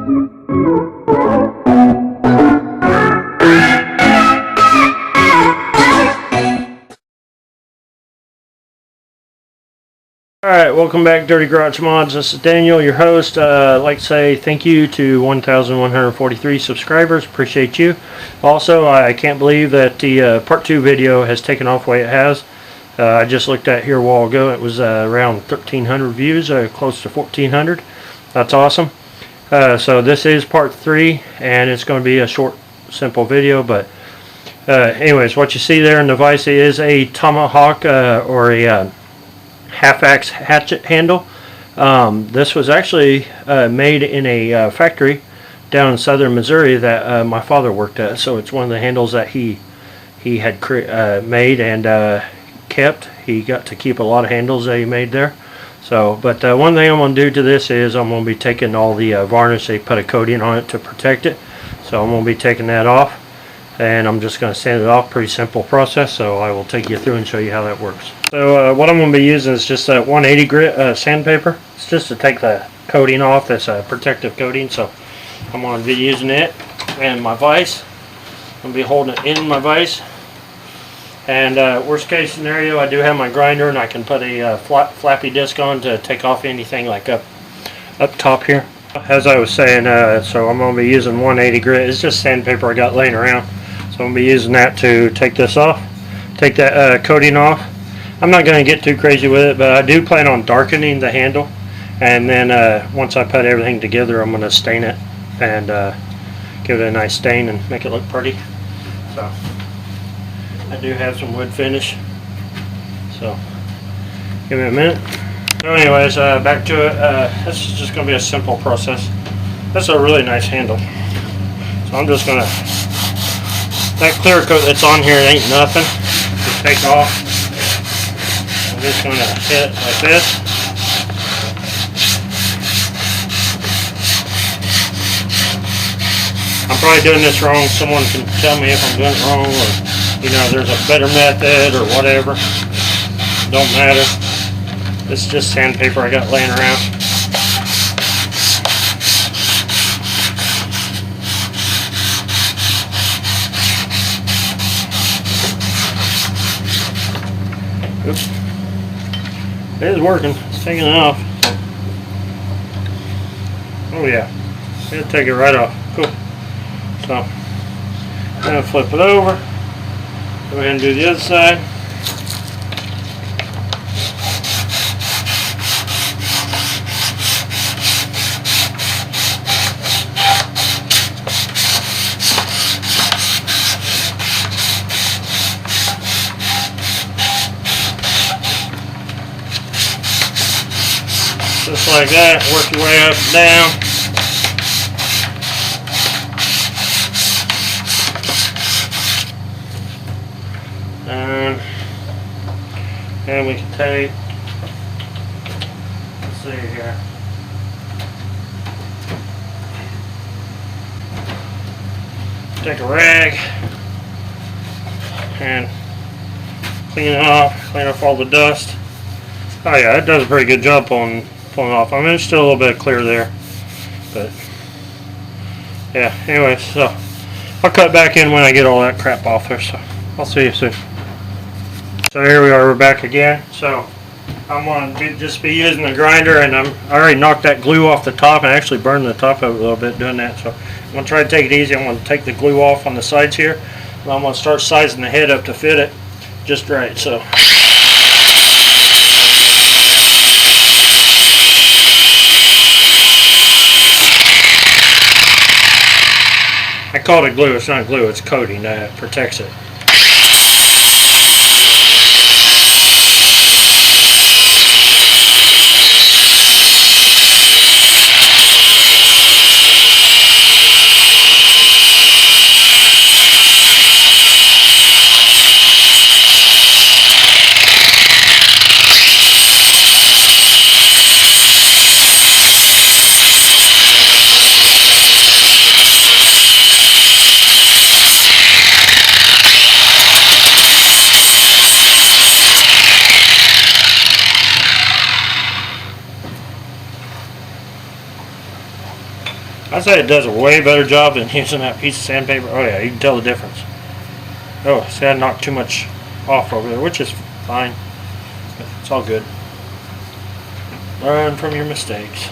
Alright, welcome back, Dirty Garage Mods. This is Daniel, your host. I'd like to say thank you to 1,143 subscribers. Appreciate you. Also, I can't believe that the part 2 video has taken off the way it has. I just looked at here a while ago. It was around 1,300 views, close to 1,400. That's awesome. So this is part 3, and it's going to be a short, simple video. But anyways, what you see there in the vise is a tomahawk or a half-axe hatchet handle. This was actually made in a factory down in southern Missouri that my father worked at. So it's one of the handles that he had made and kept. He got to keep a lot of handles that he made there. So, but one thing I'm going to do to this is I'm going to be taking all the varnish. They put a coating on it to protect it. So I'm going to be taking that off, and I'm just going to sand it off. Pretty simple process, so I will take you through and show you how that works. So what I'm going to be using is just a 180 grit sandpaper. It's just to take the coating off, this protective coating. So I'm going to be using it and my vise. I'm going to be holding it in my vise. And worst case scenario, I do have my grinder, and I can put a flappy disc on to take off anything like up top here. As I was saying, so I'm going to be using 180 grit. It's just sandpaper I got laying around. So I'm going to be using that to take this off, take that coating off. I'm not going to get too crazy with it, but I do plan on darkening the handle. And then once I put everything together, I'm going to stain it and give it a nice stain and make it look pretty. So I do have some wood finish. So give me a minute. So anyways, back to it. This is just going to be a simple process. That's a really nice handle. So I'm just going to, that clear coat that's on here ain't nothing to take off. I'm just going to hit it like this. I'm probably doing this wrong. Someone can tell me if I'm doing it wrong, or you know, there's a better method or whatever. Don't matter. This is just sandpaper I got laying around. Oops. It is working. It's taking it off. Oh yeah. It'll take it right off. Cool. So I'm going to flip it over. Go ahead and do the other side. Just like that, work your way up and down. And we can take, let's see here. Take a rag and clean off all the dust. Oh yeah, it does a pretty good job pulling off. I mean, there's still a little bit of clear there, but yeah. Anyway, so I'll cut back in when I get all that crap off there. So I'll see you soon. So here we are. We're back again. So I'm going to just be using the grinder, and I already knocked that glue off the top, and I actually burned the top of it a little bit doing that. So I'm going to try to take it easy. I'm going to take the glue off on the sides here, and I'm going to start sizing the head up to fit it just right. So. I call it glue. It's not glue. It's coating that protects it. I say it does a way better job than using that piece of sandpaper. Oh yeah, you can tell the difference. Oh, see, I knocked too much off over there, which is fine. It's all good. Learn from your mistakes.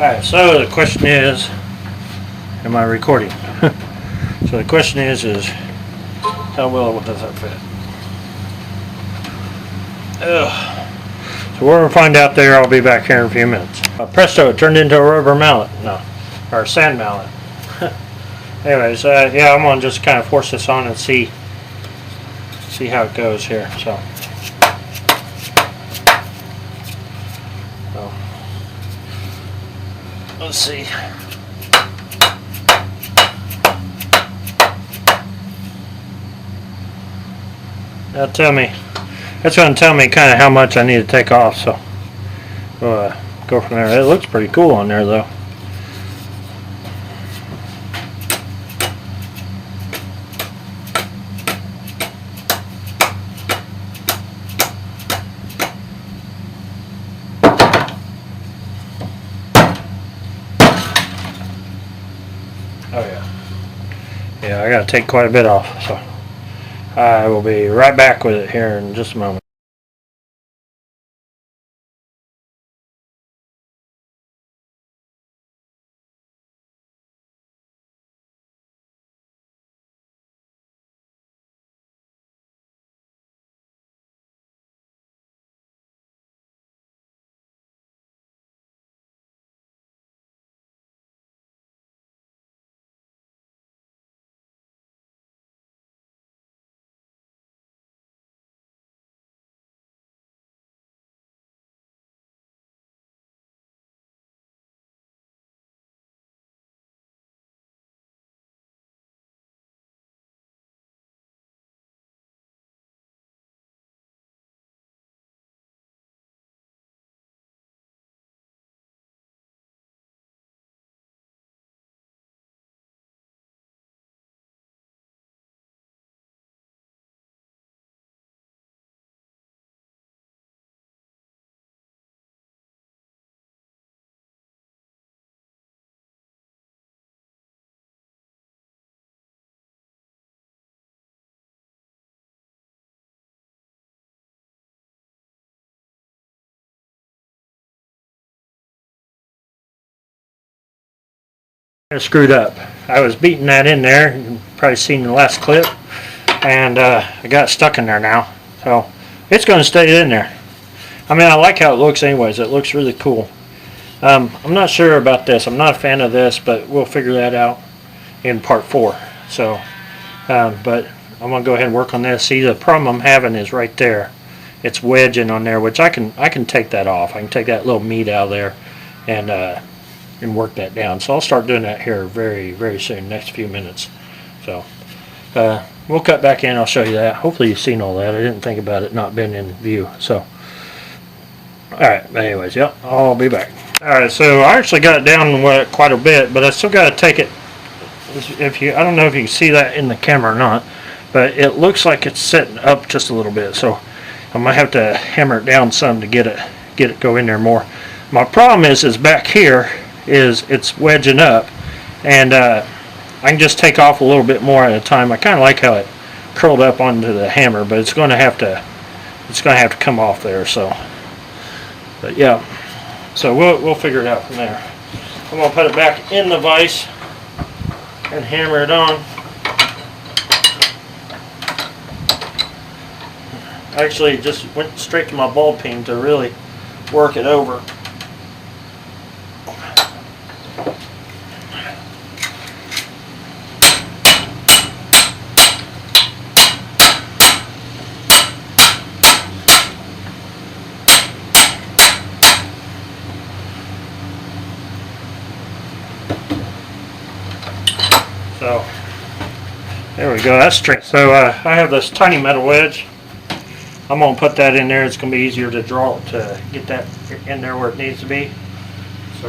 Alright, so the question is, am I recording? So the question is how well does that fit? Ugh. So we're going to find out there. I'll be back here in a few minutes. Presto, it turned into a rubber mallet. No, or a sand mallet. Anyways, yeah, I'm going to just kind of force this on and see how it goes here. So let's see. That'll tell me. That's going to tell me kind of how much I need to take off. So we'll go from there. It looks pretty cool on there, though. Oh yeah. Yeah, I gotta take quite a bit off, so I will be right back with it here in just a moment. I screwed up. I was beating that in there. You've probably seen the last clip, and I got stuck in there now. So it's going to stay in there. I mean, I like how it looks anyways. It looks really cool. I'm not sure about this. I'm not a fan of this, but we'll figure that out in part 4. So, but I'm going to go ahead and work on this. See, the problem I'm having is right there. It's wedging on there, which I can take that off. I can take that little meat out of there and work that down. So I'll start doing that here very, very soon, next few minutes. So we'll cut back in. I'll show you that. Hopefully you've seen all that. I didn't think about it not being in view. So, alright, anyways, yep, I'll be back. Alright, so I actually got it down quite a bit, but I still got to take it. I don't know if you can see that in the camera or not, but it looks like it's setting up just a little bit. So I might have to hammer it down some to get it go in there more. My problem is back here it's wedging up, and I can just take off a little bit more at a time. I kind of like how it curled up onto the hammer, but it's going to have to come off there. So, but yeah, so we'll figure it out from there. I'm going to put it back in the vise and hammer it on. Actually, it just went straight to my ball peen to really work it over. So there we go, that's straight. So I have this tiny metal wedge. I'm going to put that in there. It's going to be easier to draw, to get that in there where it needs to be. So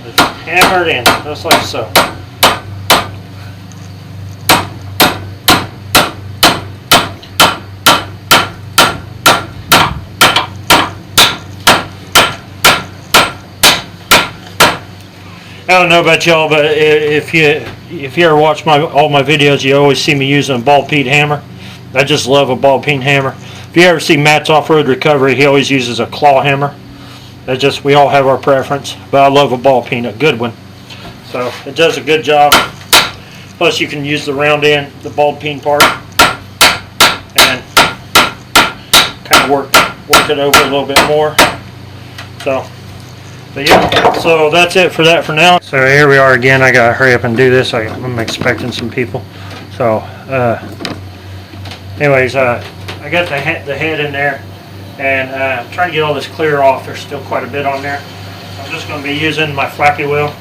just hammer it in, just like so. I don't know about y'all, but if you ever watch all my videos, you always see me using a ball peen hammer. I just love a ball peen hammer. If you ever see Matt's Off-Road Recovery, he always uses a claw hammer. We all have our preference, but I love a ball peen, a good one. So it does a good job. Plus you can use the round end, the ball peen part, and kind of work it over a little bit more. But yeah, so that's it for that for now. So here we are again. I gotta hurry up and do this. I'm expecting some people. So anyways, I got the head in there, and I'm trying to get all this clear off. There's still quite a bit on there. I'm just going to be using my flappy wheel.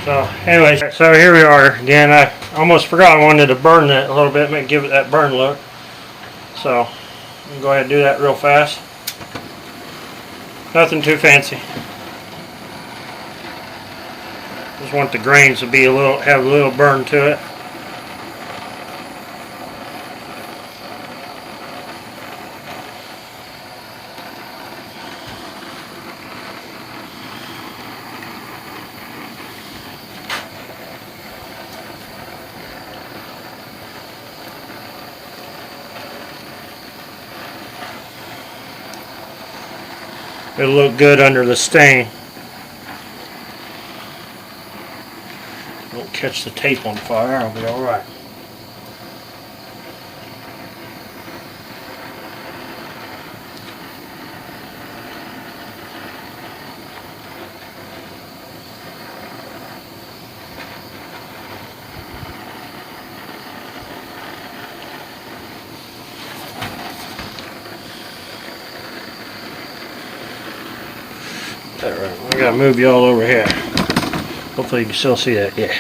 So anyways, so here we are again. I almost forgot I wanted to burn that a little bit, make give it that burn look. So I'm gonna go ahead and do that real fast. Nothing too fancy. Just want the grains to be have a little burn to it. It'll look good under the stain. Don't catch the tape on fire, I'll be alright. Alright, I gotta move you all over here. Hopefully you can still see that, yeah.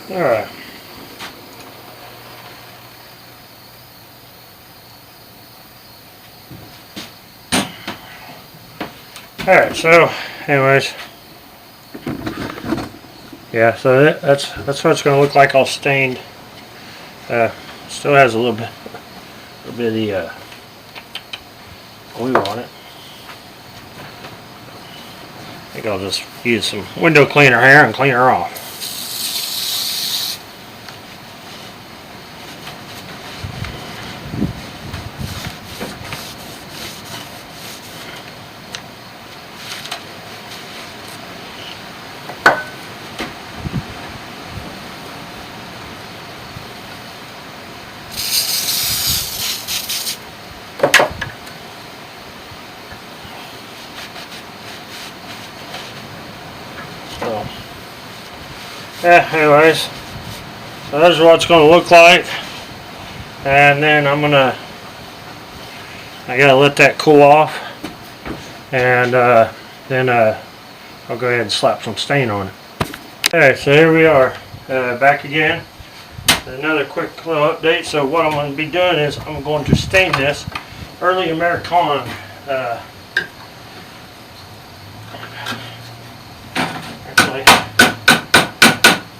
Alright. Alright, so anyways, yeah, so that's what it's going to look like all stained. Still has a little bit of the glue on it. I think I'll just use some window cleaner here and clean her off. Yeah, anyways, so this is what it's going to look like, and then I gotta let that cool off, and then I'll go ahead and slap some stain on it. Okay, so here we are, back again. Another quick little update. So what I'm going to be doing is I'm going to stain this early American. Actually,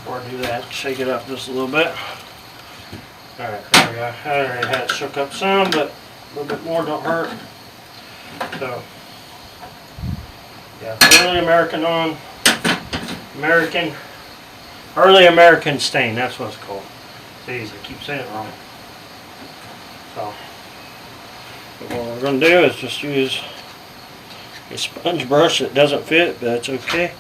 before I do that, shake it up just a little bit. Alright, there we go. I already had it shook up some, but a little bit more don't hurt. So, yeah, early American early American stain, that's what it's called. Jeez, I keep saying it wrong. So, but what we're going to do is just use a sponge brush that doesn't fit, but it's okay.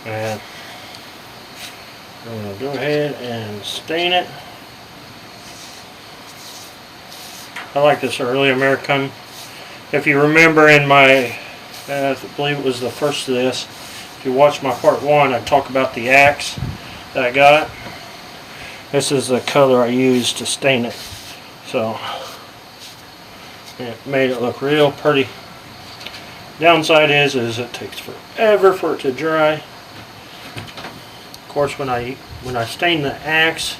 And I'm going to go ahead and stain it. I like this early American. If you remember in my, I believe it was the first of this, if you watch my part 1, I talk about the axe that I got. This is the color I used to stain it. So, it made it look real pretty. Downside is it takes forever for it to dry. Of course, when I stained the axe,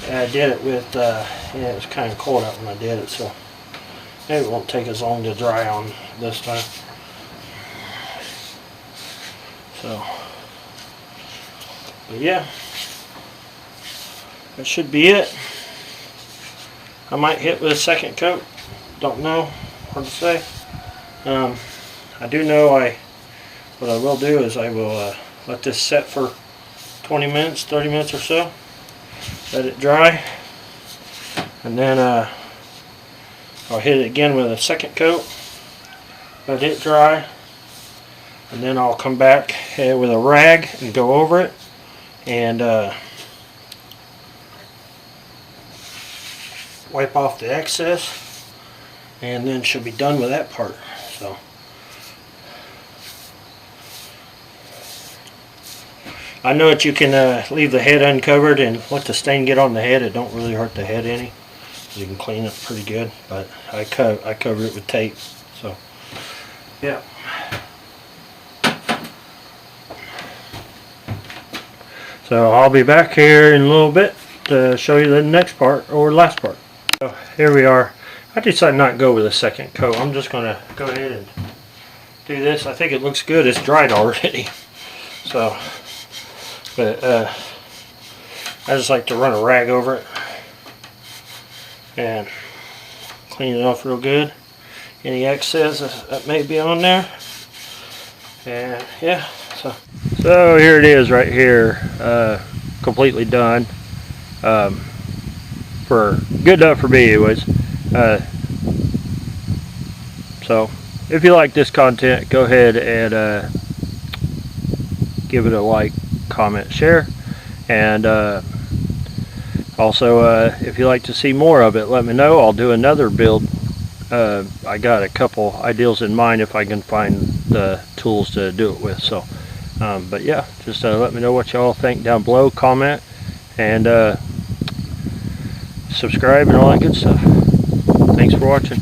I did it with, it was kind of cold out when I did it, so it won't take as long to dry on this time. So, but yeah, that should be it. I might hit with a second coat. Don't know. Hard to say. I do know what I will do is I will let this set for 20 minutes, 30 minutes or so. Let it dry. And then I'll hit it again with a second coat. Let it dry. And then I'll come back with a rag and go over it. And wipe off the excess. And then she'll be done with that part. So. I know that you can leave the head uncovered and let the stain get on the head. It don't really hurt the head any. You can clean it pretty good, but I cover it with tape. So, yeah. So I'll be back here in a little bit to show you the next part or last part. So here we are. I decided not to go with a second coat. I'm just going to go ahead and do this. I think it looks good. It's dried already. So. But I just like to run a rag over it and clean it off real good. Any excess that may be on there. And yeah, so here it is right here, completely done. For good enough for me anyways. So if you like this content, go ahead and give it a like, comment, share, and also if you like to see more of it, let me know. I'll do another build. I got a couple ideas in mind if I can find the tools to do it with. So but yeah, just let me know what y'all think down below, comment, and subscribe and all that good stuff. Thanks for watching.